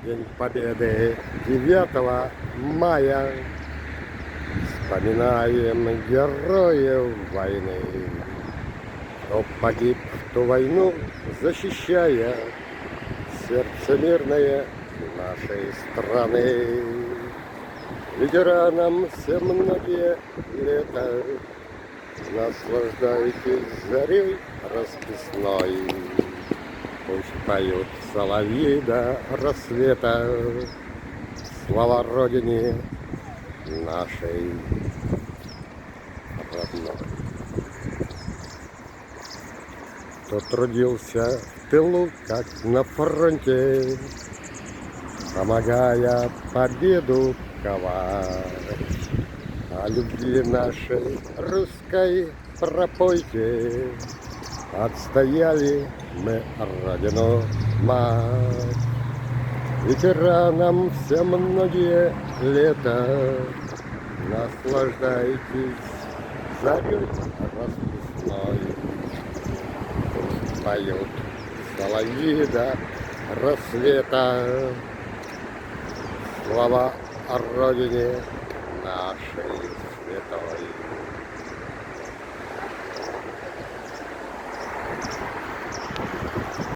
День Победы 9 мая вспоминаем героев войны, кто погиб в ту войну, защищая сердце мирное нашей страны. Ветеранам все многие лета, наслаждайтесь зарей расписной. Пусть поют соловьи до рассвета слава Родине нашей родной. Кто трудился в тылу, как на фронте, помогая победу ковать. О любви нашей русской пропойте, отстояли мы Родину мать. Ветеранам все многие лета, наслаждайтесь зарей расписной. Пусть поют соловьи до рассвета слава о Родине нашей святой.